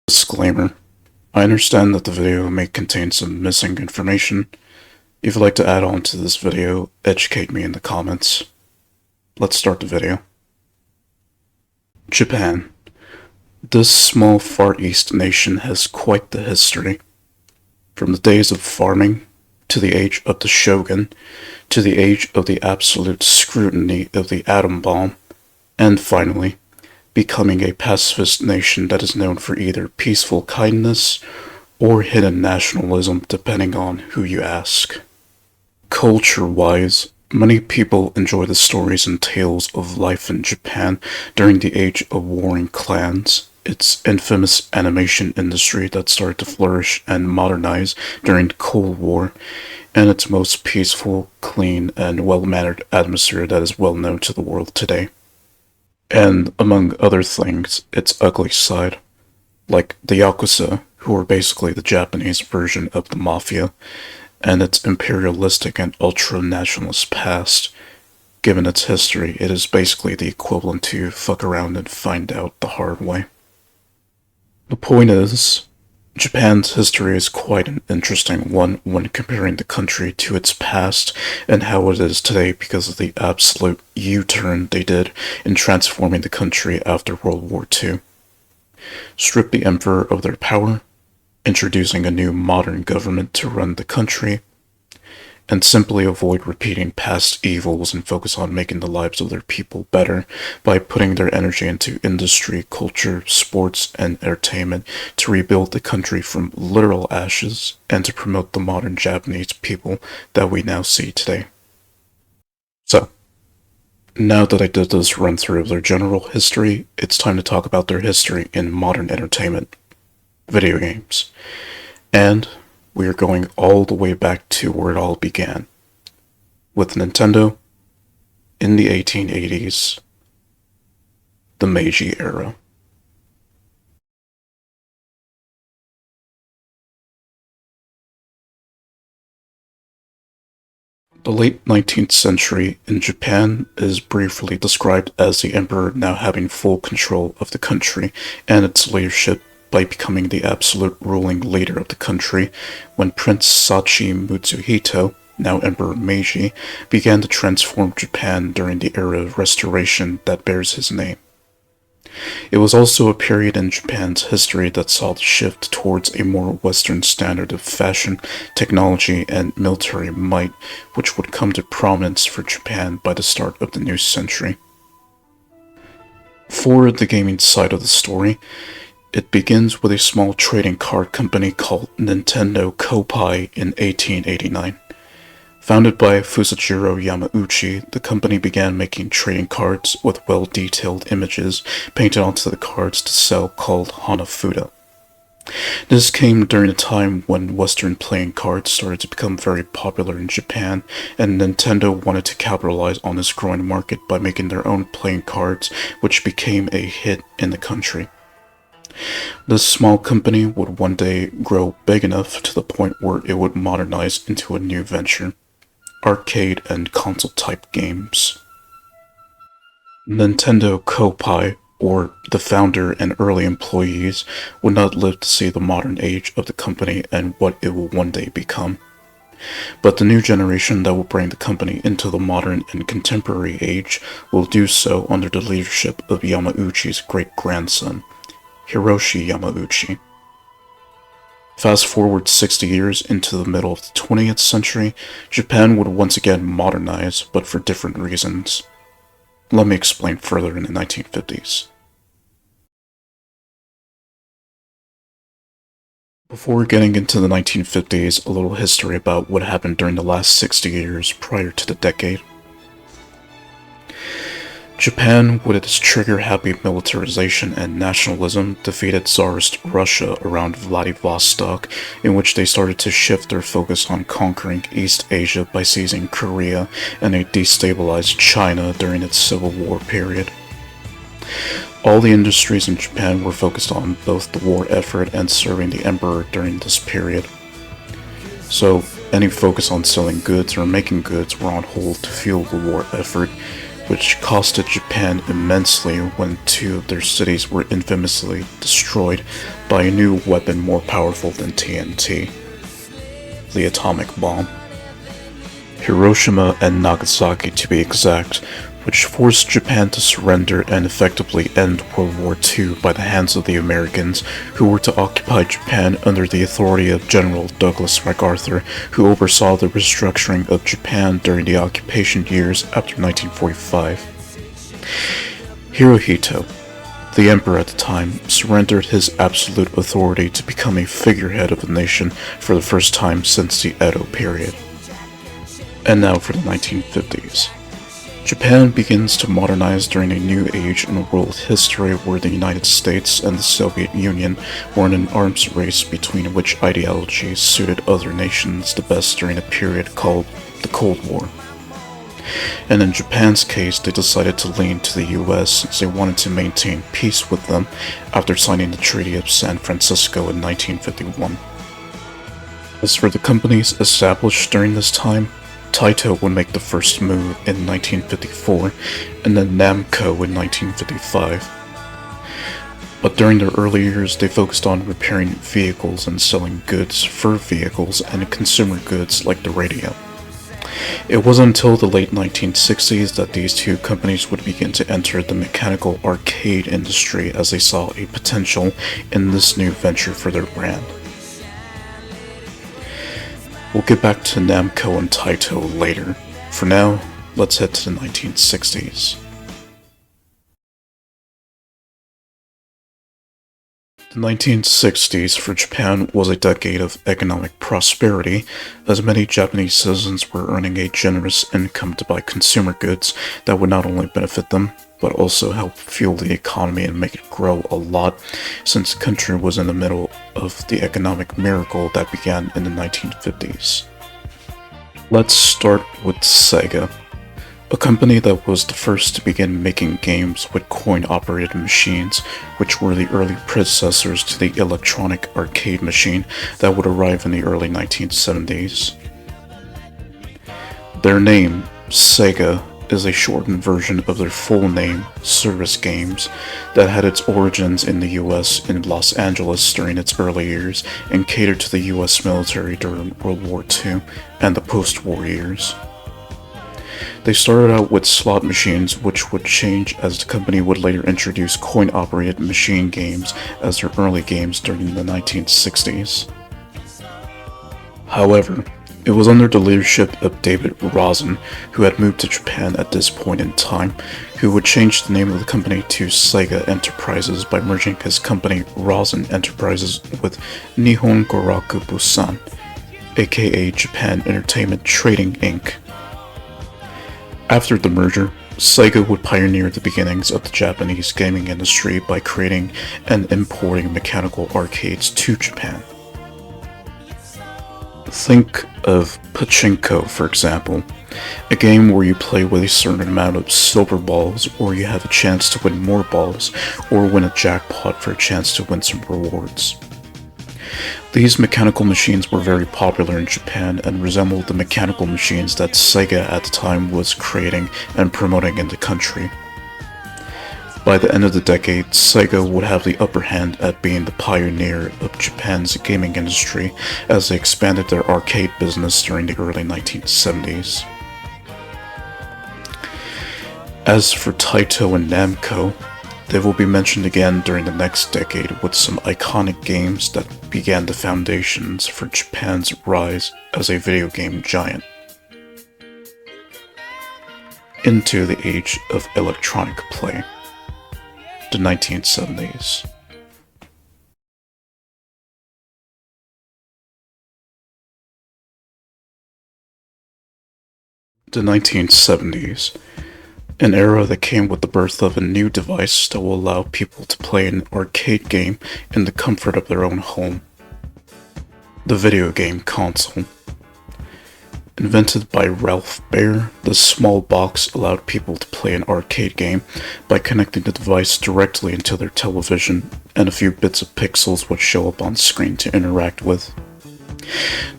Disclaimer. I understand that the video may contain some missing information. If you'd like to add on to this video, educate me in the comments. Let's start the video. Japan. This small Far East nation has quite the history. From the days of farming, to the age of the shogun, to the age of the absolute scrutiny of the atom bomb, and finally, becoming a pacifist nation that is known for either peaceful kindness or hidden nationalism, depending on who you ask. Culture-wise, many people enjoy the stories and tales of life in Japan during the age of warring clans, its infamous animation industry that started to flourish and modernize during the Cold War, and its most peaceful, clean, and well-mannered atmosphere that is well known to the world today. And, among other things, its ugly side, like the Yakuza, who are basically the Japanese version of the Mafia, and its imperialistic and ultra-nationalist past. Given its history, it is basically the equivalent to fuck around and find out the hard way. The point is, Japan's history is quite an interesting one when comparing the country to its past and how it is today because of the absolute U-turn they did in transforming the country after World War II. Strip the emperor of their power, introducing a new modern government to run the country, and simply avoid repeating past evils and focus on making the lives of their people better by putting their energy into industry, culture, sports, and entertainment to rebuild the country from literal ashes and to promote the modern Japanese people that we now see today. So, now that I did this run through of their general history, it's time to talk about their history in modern entertainment, video games. And we are going all the way back to where it all began, with Nintendo in the 1880s, the Meiji era. The late 19th century in Japan is briefly described as the emperor now having full control of the country and its leadership by becoming the absolute ruling leader of the country when Prince Sachi Mutsuhito, now Emperor Meiji, began to transform Japan during the era of restoration that bears his name. It was also a period in Japan's history that saw the shift towards a more Western standard of fashion, technology, and military might, which would come to prominence for Japan by the start of the new century. For the gaming side of the story, it begins with a small trading card company called Nintendo Koppai in 1889. Founded by Fusajiro Yamauchi, the company began making trading cards with well-detailed images painted onto the cards to sell called Hanafuda. This came during a time when Western playing cards started to become very popular in Japan, and Nintendo wanted to capitalize on this growing market by making their own playing cards, which became a hit in the country. This small company would one day grow big enough to the point where it would modernize into a new venture: arcade and console-type games. Nintendo Koppai, or the founder and early employees, would not live to see the modern age of the company and what it will one day become. But the new generation that will bring the company into the modern and contemporary age will do so under the leadership of Yamauchi's great-grandson, Hiroshi Yamauchi. Fast forward 60 years into the middle of the 20th century, Japan would once again modernize, but for different reasons. Let me explain further in the 1950s. Before getting into the 1950s, a little history about what happened during the last 60 years prior to the decade. Japan, with its trigger-happy militarization and nationalism, defeated Tsarist Russia around Vladivostok, in which they started to shift their focus on conquering East Asia by seizing Korea, and they destabilized China during its Civil War period. All the industries in Japan were focused on both the war effort and serving the emperor during this period. So, any focus on selling goods or making goods were on hold to fuel the war effort, which costed Japan immensely when two of their cities were infamously destroyed by a new weapon more powerful than TNT, the atomic bomb. Hiroshima and Nagasaki to be exact, which forced Japan to surrender and effectively end World War II by the hands of the Americans, who were to occupy Japan under the authority of General Douglas MacArthur, who oversaw the restructuring of Japan during the occupation years after 1945. Hirohito, the emperor at the time, surrendered his absolute authority to become a figurehead of the nation for the first time since the Edo period. And now for the 1950s. Japan begins to modernize during a new age in world history where the United States and the Soviet Union were in an arms race between which ideologies suited other nations the best during a period called the Cold War. And in Japan's case, they decided to lean to the US since they wanted to maintain peace with them after signing the Treaty of San Francisco in 1951. As for the companies established during this time, Taito would make the first move in 1954, and then Namco in 1955. But during their early years, they focused on repairing vehicles and selling goods for vehicles and consumer goods like the radio. It wasn't until the late 1960s that these two companies would begin to enter the mechanical arcade industry as they saw a potential in this new venture for their brand. We'll get back to Namco and Taito later. For now, let's head to the 1960s. The 1960s for Japan was a decade of economic prosperity, as many Japanese citizens were earning a generous income to buy consumer goods that would not only benefit them, but also help fuel the economy and make it grow a lot, since the country was in the middle of the economic miracle that began in the 1950s. Let's start with SEGA, a company that was the first to begin making games with coin-operated machines, which were the early predecessors to the electronic arcade machine that would arrive in the early 1970s. Their name, SEGA, is a shortened version of their full name, Service Games, that had its origins in the US in Los Angeles during its early years and catered to the US military during World War II and the post-war years. They started out with slot machines, which would change as the company would later introduce coin-operated machine games as their early games during the 1960s. However, it was under the leadership of David Rosen, who had moved to Japan at this point in time, who would change the name of the company to Sega Enterprises by merging his company Rosen Enterprises with Nihon Goraku Busan, aka Japan Entertainment Trading Inc. After the merger, Sega would pioneer the beginnings of the Japanese gaming industry by creating and importing mechanical arcades to Japan. Think of Pachinko, for example, a game where you play with a certain amount of silver balls, or you have a chance to win more balls, or win a jackpot for a chance to win some rewards. These mechanical machines were very popular in Japan and resembled the mechanical machines that Sega at the time was creating and promoting in the country. By the end of the decade, Sega would have the upper hand at being the pioneer of Japan's gaming industry as they expanded their arcade business during the early 1970s. As for Taito and Namco, they will be mentioned again during the next decade with some iconic games that began the foundations for Japan's rise as a video game giant. Into the age of electronic play. The 1970s. The 1970s, an era that came with the birth of a new device that will allow people to play an arcade game in the comfort of their own home. The video game console. Invented by Ralph Baer, the small box allowed people to play an arcade game by connecting the device directly into their television, and a few bits of pixels would show up on screen to interact with.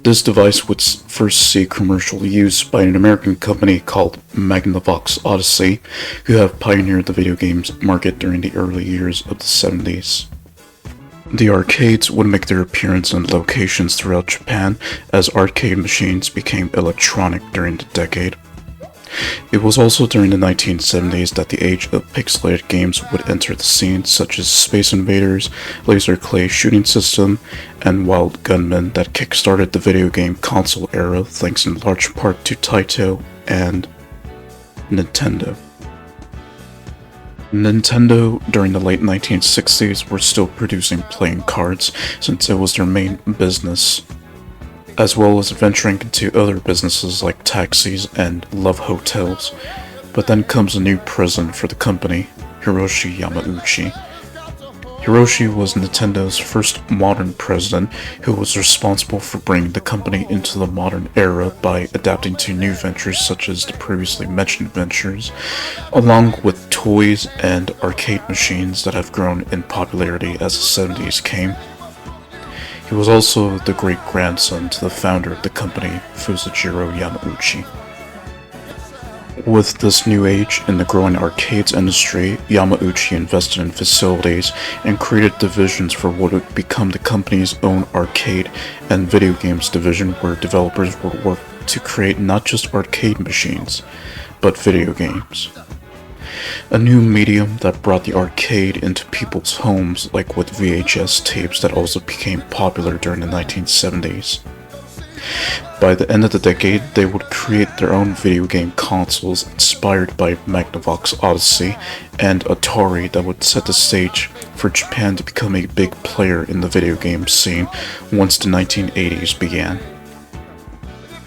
This device would first see commercial use by an American company called Magnavox Odyssey, who have pioneered the video games market during the early years of the 70s. The arcades would make their appearance in locations throughout Japan as arcade machines became electronic during the decade. It was also during the 1970s that the age of pixelated games would enter the scene, such as Space Invaders, Laser Clay Shooting System, and Wild Gunman, that kickstarted the video game console era thanks in large part to Taito and Nintendo. Nintendo, during the late 1960s, were still producing playing cards since it was their main business, as well as venturing into other businesses like taxis and love hotels. But then comes a new president for the company, Hiroshi Yamauchi. Hiroshi was Nintendo's first modern president, who was responsible for bringing the company into the modern era by adapting to new ventures such as the previously mentioned ventures, along with toys and arcade machines that have grown in popularity as the 70s came. He was also the great-grandson to the founder of the company, Fusajiro Yamauchi. With this new age in the growing arcades industry, Yamauchi invested in facilities and created divisions for what would become the company's own arcade and video games division, where developers would work to create not just arcade machines, but video games. A new medium that brought the arcade into people's homes, like with VHS tapes that also became popular during the 1970s. By the end of the decade, they would create their own video game consoles inspired by Magnavox Odyssey and Atari that would set the stage for Japan to become a big player in the video game scene once the 1980s began.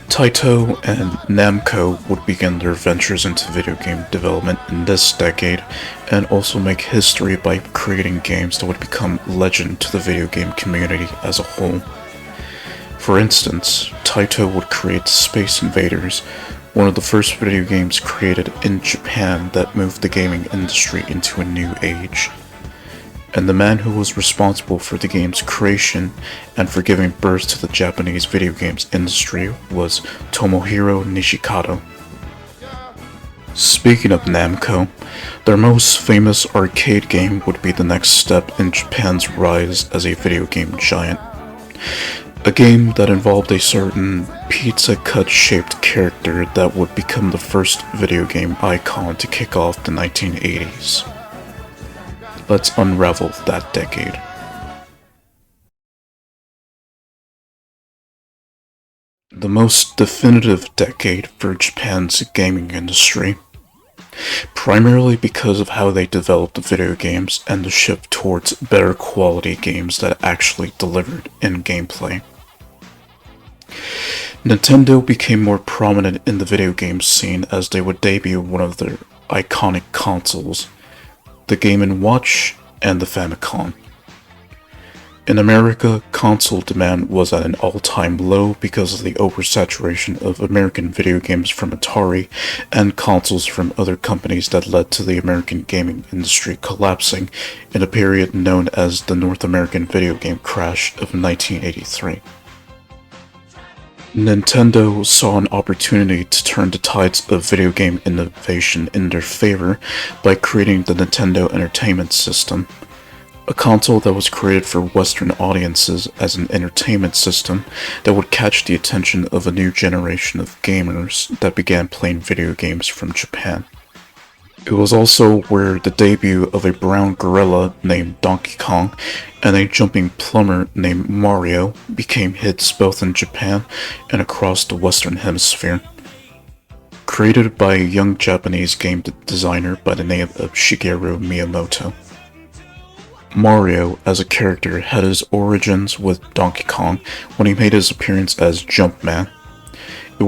Taito and Namco would begin their ventures into video game development in this decade, and also make history by creating games that would become legend to the video game community as a whole. For instance, Taito would create Space Invaders, one of the first video games created in Japan that moved the gaming industry into a new age. And the man who was responsible for the game's creation and for giving birth to the Japanese video games industry was Tomohiro Nishikado. Speaking of Namco, their most famous arcade game would be the next step in Japan's rise as a video game giant. A game that involved a certain pizza cut shaped character that would become the first video game icon to kick off the 1980s. Let's unravel that decade. The most definitive decade for Japan's gaming industry, primarily because of how they developed video games and the shift towards better quality games that actually delivered in gameplay. Nintendo became more prominent in the video game scene as they would debut one of their iconic consoles, the Game & Watch and the Famicom. In America, console demand was at an all-time low because of the oversaturation of American video games from Atari and consoles from other companies that led to the American gaming industry collapsing in a period known as the North American video game crash of 1983. Nintendo saw an opportunity to turn the tides of video game innovation in their favor by creating the Nintendo Entertainment System, a console that was created for Western audiences as an entertainment system that would catch the attention of a new generation of gamers that began playing video games from Japan. It was also where the debut of a brown gorilla named Donkey Kong and a jumping plumber named Mario became hits both in Japan and across the Western Hemisphere. Created by a young Japanese game designer by the name of Shigeru Miyamoto, Mario as a character had his origins with Donkey Kong when he made his appearance as Jumpman. It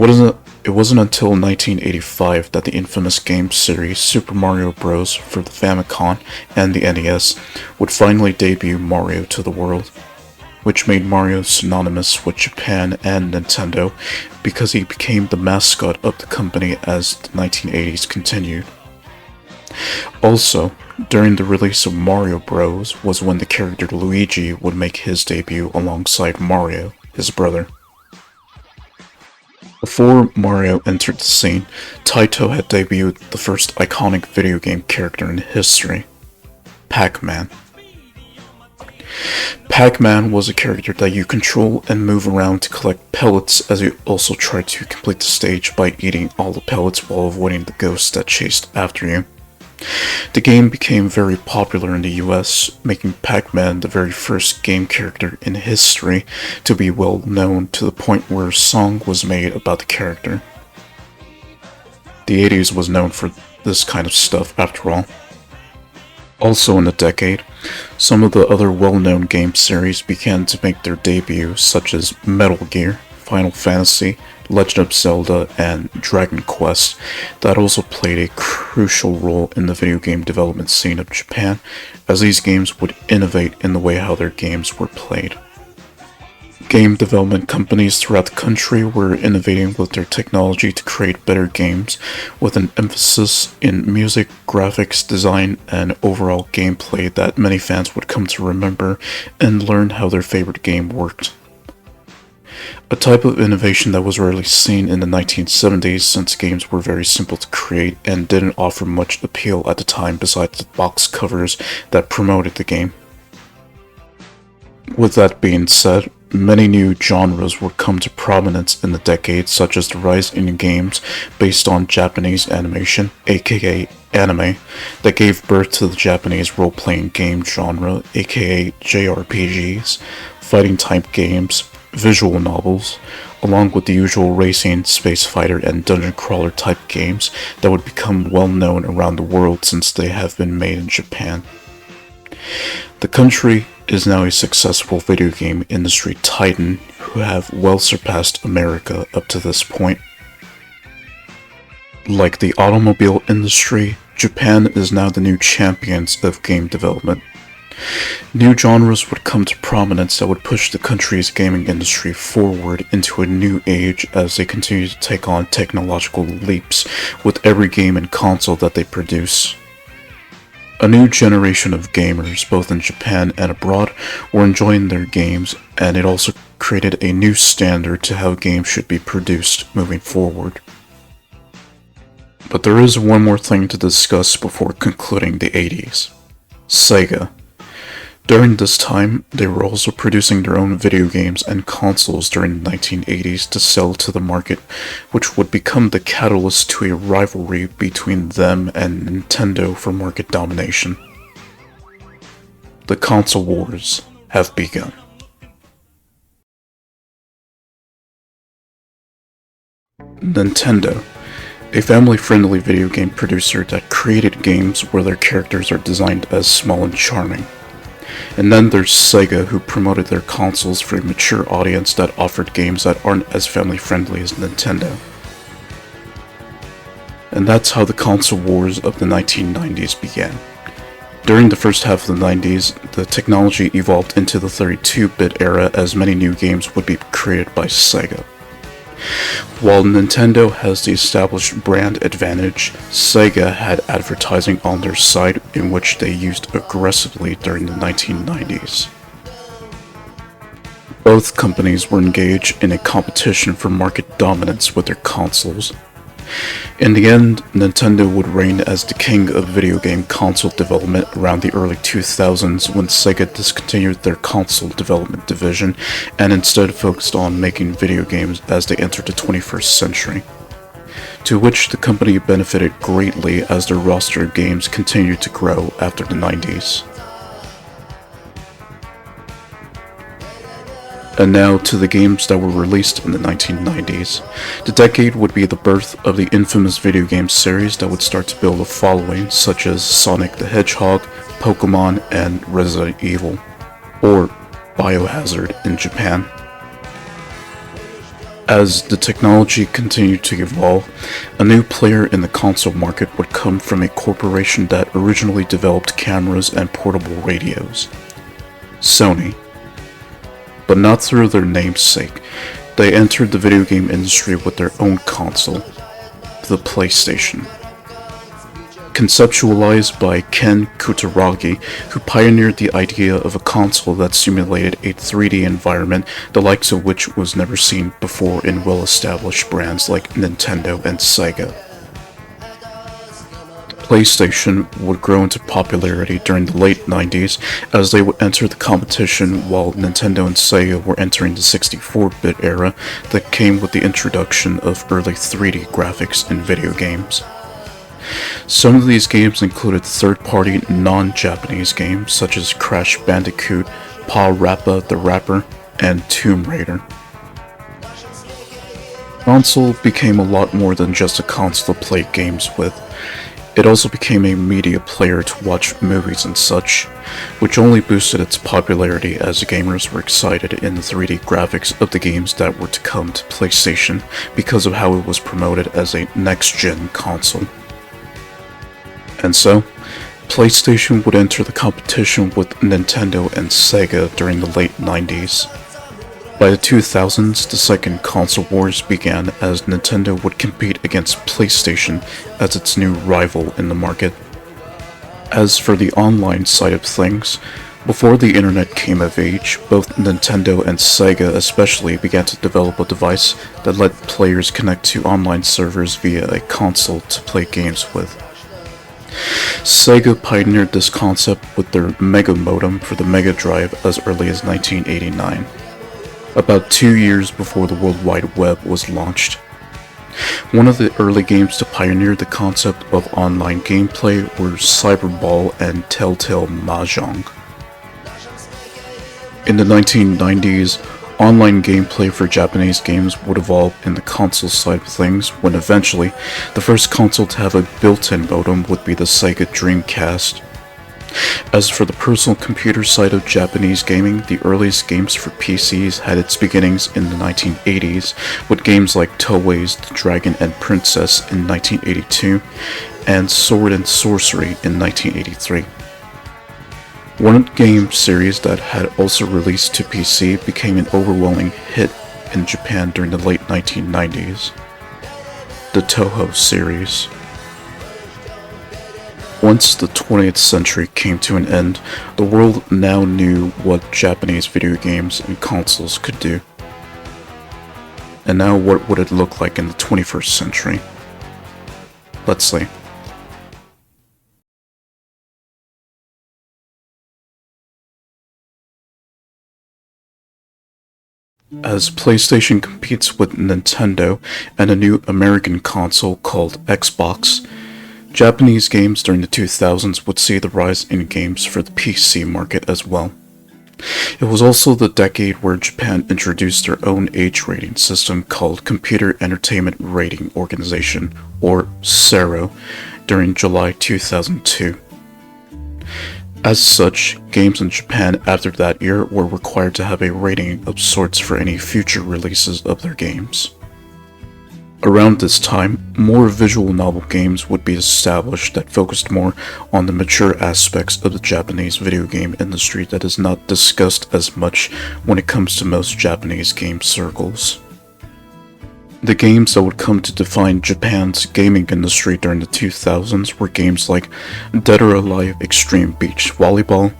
wasn't until 1985 that the infamous game series Super Mario Bros. For the Famicom and the NES would finally debut Mario to the world, which made Mario synonymous with Japan and Nintendo because he became the mascot of the company as the 1980s continued. Also, during the release of Mario Bros. Was when the character Luigi would make his debut alongside Mario, his brother. Before Mario entered the scene, Taito had debuted the first iconic video game character in history, Pac-Man. Pac-Man was a character that you control and move around to collect pellets, as you also try to complete the stage by eating all the pellets while avoiding the ghosts that chased after you. The game became very popular in the US, making Pac-Man the very first game character in history to be well known, to the point where a song was made about the character. The 80s was known for this kind of stuff after all. Also in the decade, some of the other well-known game series began to make their debut, such as Metal Gear, Final Fantasy, Legend of Zelda, and Dragon Quest, that also played a crucial role in the video game development scene of Japan, as these games would innovate in the way how their games were played. Game development companies throughout the country were innovating with their technology to create better games, with an emphasis in music, graphics, design, and overall gameplay that many fans would come to remember and learn how their favorite game worked. A type of innovation that was rarely seen in the 1970s, since games were very simple to create and didn't offer much appeal at the time besides the box covers that promoted the game. With that being said, many new genres would come to prominence in the decade, such as the rise in games based on Japanese animation, aka anime, that gave birth to the Japanese role-playing game genre, aka JRPGs, fighting-type games, visual novels, along with the usual racing, space fighter, and dungeon crawler type games that would become well known around the world since they have been made in Japan. The country is now a successful video game industry titan who have well surpassed America up to this point. Like the automobile industry, Japan is now the new champions of game development. New genres would come to prominence that would push the country's gaming industry forward into a new age as they continue to take on technological leaps with every game and console that they produce. A new generation of gamers, both in Japan and abroad, were enjoying their games, and it also created a new standard to how games should be produced moving forward. But there is one more thing to discuss before concluding the 80s. SEGA. During this time, they were also producing their own video games and consoles during the 1980s to sell to the market, which would become the catalyst to a rivalry between them and Nintendo for market domination. The console wars have begun. Nintendo, a family-friendly video game producer that created games where their characters are designed as small and charming. And then there's SEGA, who promoted their consoles for a mature audience that offered games that aren't as family-friendly as Nintendo. And that's how the console wars of the 1990s began. During the first half of the 90s, the technology evolved into the 32-bit era as many new games would be created by SEGA. While Nintendo has the established brand advantage, SEGA had advertising on their side in which they used aggressively during the 1990s. Both companies were engaged in a competition for market dominance with their consoles. In the end, Nintendo would reign as the king of video game console development around the early 2000s when Sega discontinued their console development division and instead focused on making video games as they entered the 21st century. To which the company benefited greatly as their roster of games continued to grow after the 90s. And now to the games that were released in the 1990s. The decade would be the birth of the infamous video game series that would start to build a following, such as Sonic the Hedgehog, Pokemon, and Resident Evil, or Biohazard in Japan. As the technology continued to evolve, a new player in the console market would come from a corporation that originally developed cameras and portable radios, Sony. But not through their namesake. They entered the video game industry with their own console, the PlayStation. conceptualized by Ken Kutaragi, who pioneered the idea of a console that simulated a 3D environment, the likes of which was never seen before in well-established brands like Nintendo and SEGA. PlayStation would grow into popularity during the late 90s as they would enter the competition, while Nintendo and Sega were entering the 64-bit era that came with the introduction of early 3D graphics in video games. Some of these games included third-party non-Japanese games such as Crash Bandicoot, Pa-Rappa the Rapper, and Tomb Raider. Console became a lot more than just a console to play games with. It also became a media player to watch movies and such, which only boosted its popularity as gamers were excited in the 3D graphics of the games that were to come to PlayStation because of how it was promoted as a next-gen console. And so, PlayStation would enter the competition with Nintendo and Sega during the late 90s. By the 2000s, the second console wars began as Nintendo would compete against PlayStation as its new rival in the market. As for the online side of things, before the internet came of age, both Nintendo and Sega especially began to develop a device that let players connect to online servers via a console to play games with. Sega pioneered this concept with their Mega modem for the Mega Drive as early as 1989. About 2 years before the World Wide Web was launched. One of the early games to pioneer the concept of online gameplay were Cyberball and Telltale Mahjong. In the 1990s, online gameplay for Japanese games would evolve in the console side of things when eventually, the first console to have a built-in modem would be the Sega Dreamcast. As for the personal computer side of Japanese gaming, the earliest games for PCs had its beginnings in the 1980s, with games like Toei's The Dragon and Princess in 1982, and Sword and Sorcery in 1983. One game series that had also released to PC became an overwhelming hit in Japan during the late 1990s, the Toho series. Once the 20th century came to an end, the world now knew what Japanese video games and consoles could do. And now what would it look like in the 21st century? Let's see. As PlayStation competes with Nintendo and a new American console called Xbox, Japanese games during the 2000s would see the rise in games for the PC market as well. It was also the decade where Japan introduced their own age rating system called Computer Entertainment Rating Organization, or CERO, during July 2002. As such, games in Japan after that year were required to have a rating of sorts for any future releases of their games. Around this time, more visual novel games would be established that focused more on the mature aspects of the Japanese video game industry that is not discussed as much when it comes to most Japanese game circles. The games that would come to define Japan's gaming industry during the 2000s were games like Dead or Alive Extreme Beach Volleyball,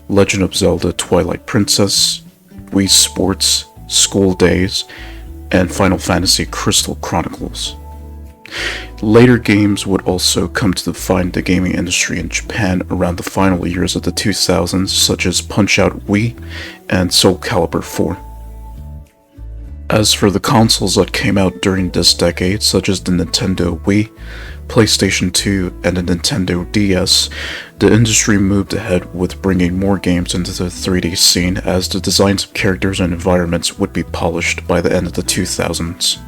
Legend of Zelda Twilight Princess, Wii Sports, School Days, and Final Fantasy Crystal Chronicles. Later games would also come to define the gaming industry in Japan around the final years of the 2000s, such as Punch-Out Wii and Soul Calibur 4. As for the consoles that came out during this decade, such as the Nintendo Wii, PlayStation 2, and the Nintendo DS, the industry moved ahead with bringing more games into the 3D scene as the designs of characters and environments would be polished by the end of the 2000s.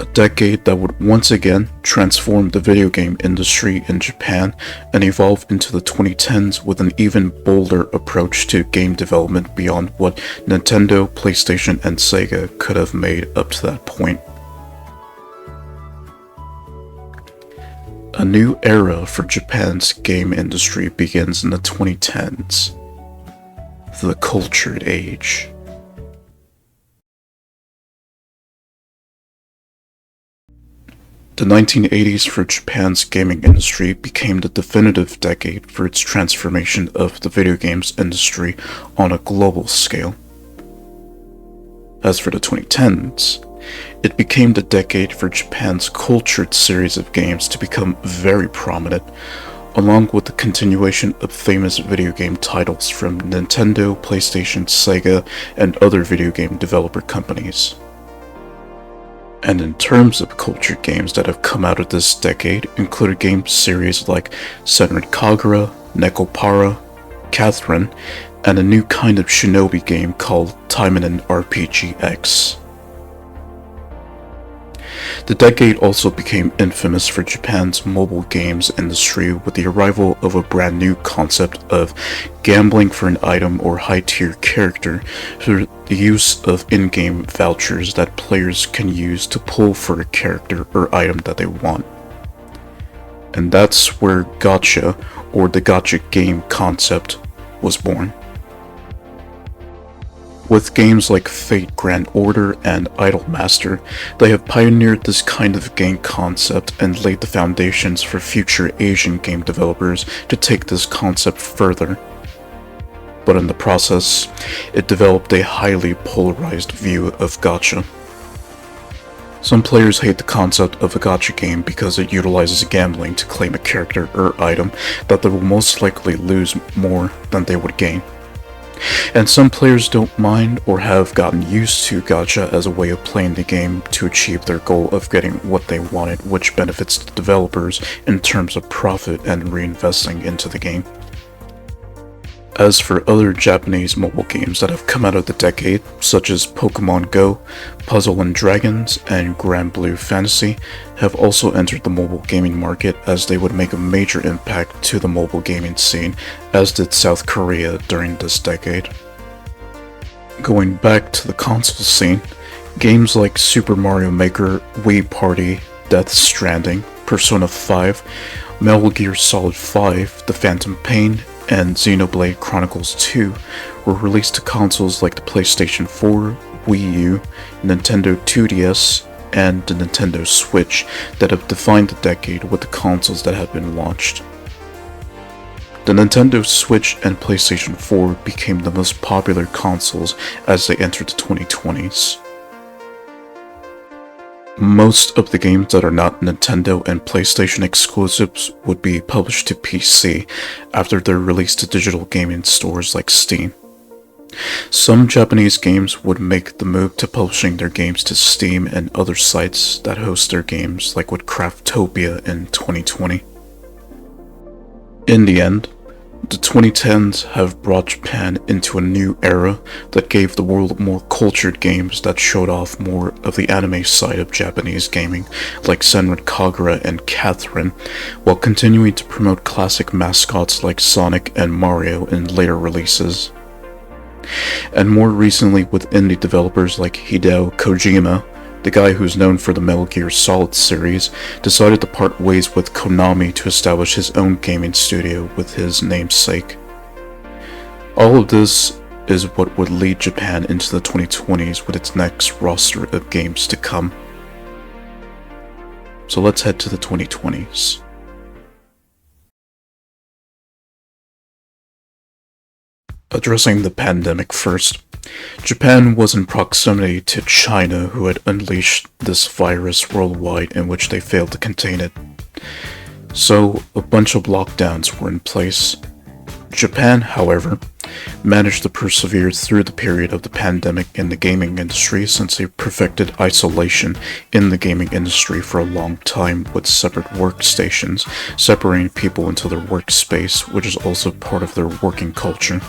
A decade that would once again transform the video game industry in Japan and evolve into the 2010s with an even bolder approach to game development beyond what Nintendo, PlayStation, and Sega could have made up to that point. A new era for Japan's game industry begins in the 2010s, the Cultured Age. The 1980s for Japan's gaming industry became the definitive decade for its transformation of the video games industry on a global scale. As for the 2010s, it became the decade for Japan's cultured series of games to become very prominent, along with the continuation of famous video game titles from Nintendo, PlayStation, SEGA, and other video game developer companies. And in terms of cultured games that have come out of this decade, included game series like Senran Kagura, Nekopara, Catherine, and a new kind of shinobi game called Taimanin RPG X. The decade also became infamous for Japan's mobile games industry with the arrival of a brand new concept of gambling for an item or high-tier character through the use of in-game vouchers that players can use to pull for a character or item that they want. And that's where gacha, or the gacha game concept, was born. With games like Fate Grand Order and Idolmaster, they have pioneered this kind of game concept and laid the foundations for future Asian game developers to take this concept further. But in the process, it developed a highly polarized view of gacha. Some players hate the concept of a gacha game because it utilizes gambling to claim a character or item that they will most likely lose more than they would gain. And some players don't mind or have gotten used to gacha as a way of playing the game to achieve their goal of getting what they wanted, which benefits the developers in terms of profit and reinvesting into the game. As for other Japanese mobile games that have come out of the decade, such as Pokemon Go, Puzzle and Dragons, and Grand Blue Fantasy, have also entered the mobile gaming market as they would make a major impact to the mobile gaming scene, as did South Korea during this decade. Going back to the console scene, games like Super Mario Maker, Wii Party, Death Stranding, Persona 5, Metal Gear Solid 5, The Phantom Pain, and Xenoblade Chronicles 2 were released to consoles like the PlayStation 4, Wii U, Nintendo 2DS, and the Nintendo Switch that have defined the decade with the consoles that have been launched. The Nintendo Switch and PlayStation 4 became the most popular consoles as they entered the 2020s. Most of the games that are not Nintendo and PlayStation exclusives would be published to PC after they're released to digital gaming stores like Steam. Some Japanese games would make the move to publishing their games to Steam and other sites that host their games, like with Craftopia in 2020. In the end, the 2010s have brought Japan into a new era that gave the world more cultured games that showed off more of the anime side of Japanese gaming, like Senran Kagura and Catherine, while continuing to promote classic mascots like Sonic and Mario in later releases. And more recently with indie developers like Hideo Kojima, the guy who's known for the Metal Gear Solid series, decided to part ways with Konami to establish his own gaming studio with his namesake. All of this is what would lead Japan into the 2020s with its next roster of games to come. So let's head to the 2020s. Addressing the pandemic first, Japan was in proximity to China, who had unleashed this virus worldwide in which they failed to contain it. So, a bunch of lockdowns were in place. Japan, however, managed to persevere through the period of the pandemic in the gaming industry since they perfected isolation in the gaming industry for a long time with separate workstations, separating people into their workspace, which is also part of their working culture.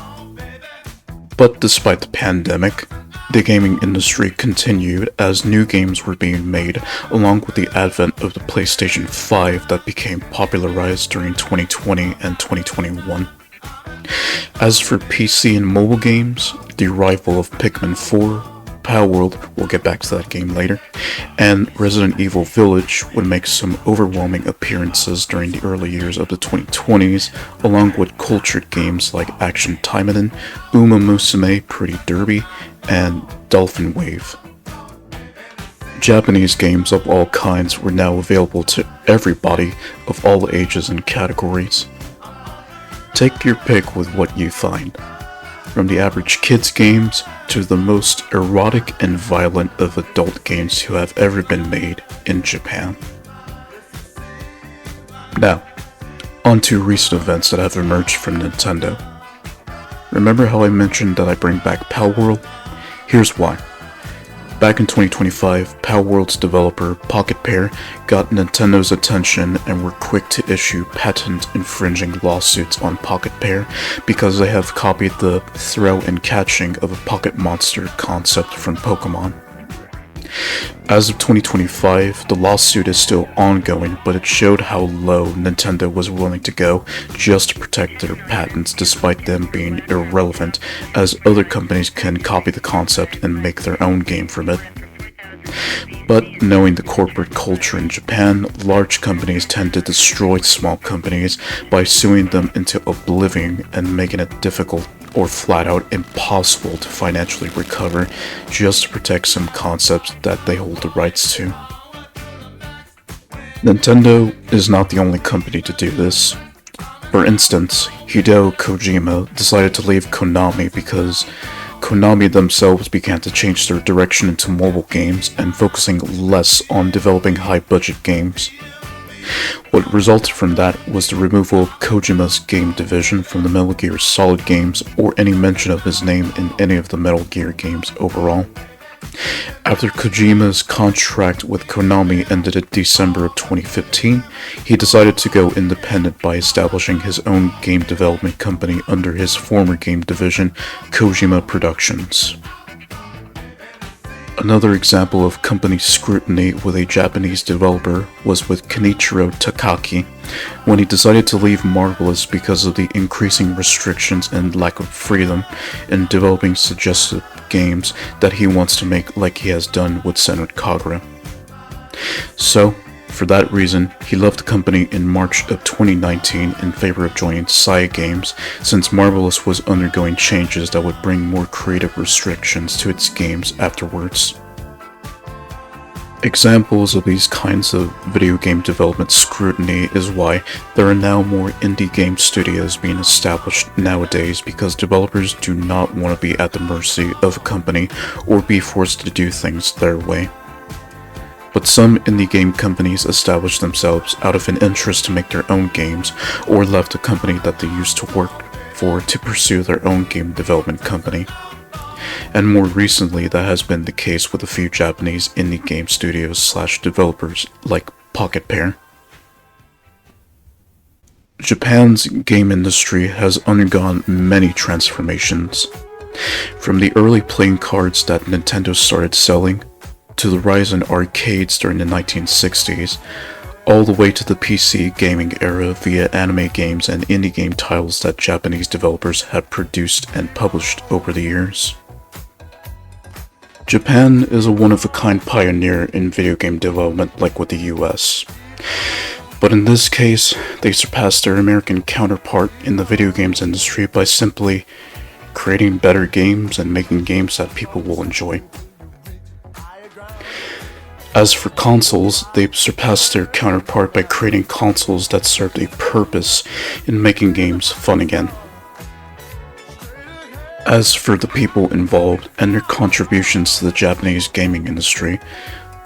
But despite the pandemic, the gaming industry continued as new games were being made, along with the advent of the PlayStation 5 that became popularized during 2020 and 2021. As for PC and mobile games, the arrival of Pikmin 4, Palworld, we'll get back to that game later, and Resident Evil Village would make some overwhelming appearances during the early years of the 2020s, along with cultured games like Action Taimanin, Uma Musume Pretty Derby, and Dolphin Wave. Japanese games of all kinds were now available to everybody of all ages and categories. Take your pick with what you find, from the average kids games to the most erotic and violent of adult games who have ever been made in Japan. Now, on to recent events that have emerged from Nintendo. Remember how I mentioned that I bring back Palworld? Here's why. Back in 2025, Palworld's developer, Pocket Pair, got Nintendo's attention and were quick to issue patent-infringing lawsuits on Pocket Pair because they have copied the throw and catching of a pocket monster concept from Pokemon. As of 2025, the lawsuit is still ongoing, but it showed how low Nintendo was willing to go just to protect their patents despite them being irrelevant, as other companies can copy the concept and make their own game from it. But knowing the corporate culture in Japan, large companies tend to destroy small companies by suing them into oblivion and making it difficult or flat out impossible to financially recover just to protect some concepts that they hold the rights to. Nintendo is not the only company to do this. For instance, Hideo Kojima decided to leave Konami because Konami themselves began to change their direction into mobile games and focusing less on developing high-budget games. What resulted from that was the removal of Kojima's game division from the Metal Gear Solid games or any mention of his name in any of the Metal Gear games overall. After Kojima's contract with Konami ended in December of 2015, he decided to go independent by establishing his own game development company under his former game division, Kojima Productions. Another example of company scrutiny with a Japanese developer was with Kenichiro Takaki, when he decided to leave Marvelous because of the increasing restrictions and lack of freedom in developing suggestive games that he wants to make like he has done with Senran Kagura. So, for that reason, he left the company in March of 2019 in favor of joining SEGA Games, since Marvelous was undergoing changes that would bring more creative restrictions to its games afterwards. Examples of these kinds of video game development scrutiny is why there are now more indie game studios being established nowadays, because developers do not want to be at the mercy of a company or be forced to do things their way. But some indie game companies established themselves out of an interest to make their own games, or left a company that they used to work for to pursue their own game development company. And more recently, that has been the case with a few Japanese indie game studios / developers like Pocket Pair. Japan's game industry has undergone many transformations. From the early playing cards that Nintendo started selling, to the rise in arcades during the 1960s, all the way to the PC gaming era via anime games and indie game titles that Japanese developers have produced and published over the years. Japan is a one-of-a-kind pioneer in video game development like with the US. But in this case, they surpassed their American counterpart in the video games industry by simply creating better games and making games that people will enjoy. As for consoles, they've surpassed their counterpart by creating consoles that served a purpose in making games fun again. As for the people involved and their contributions to the Japanese gaming industry,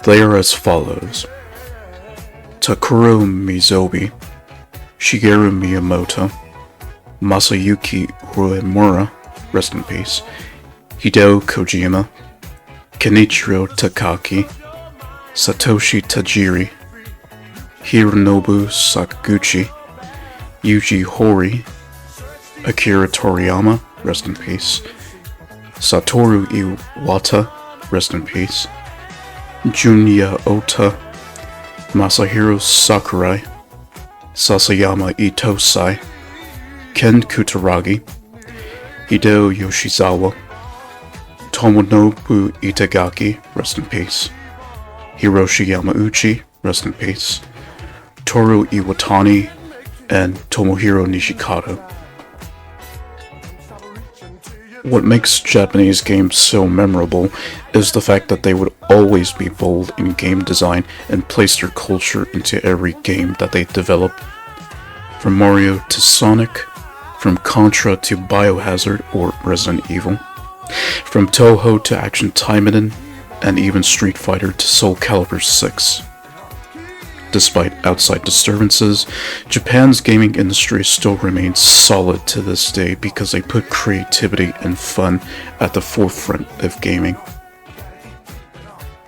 they are as follows: Takuro Mizobi, Shigeru Miyamoto, Masayuki Uemura, rest in peace, Hideo Kojima, Kenichiro Takaki, Satoshi Tajiri, Hironobu Sakaguchi, Yuji Horii, Akira Toriyama, rest in peace, Satoru Iwata, rest in peace, Junya Ota, Masahiro Sakurai, Sasayama Itosai, Ken Kutaragi, Hideo Yoshizawa, Tomonobu Itagaki, rest in peace, Hiroshi Yamauchi, rest in peace, Toru Iwatani, and Tomohiro Nishikado. What makes Japanese games so memorable is the fact that they would always be bold in game design and place their culture into every game that they develop. From Mario to Sonic, from Contra to Biohazard or Resident Evil, from Toho to Action Taimaden, and even Street Fighter to Soul Calibur 6. Despite outside disturbances, Japan's gaming industry still remains solid to this day because they put creativity and fun at the forefront of gaming.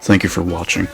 Thank you for watching.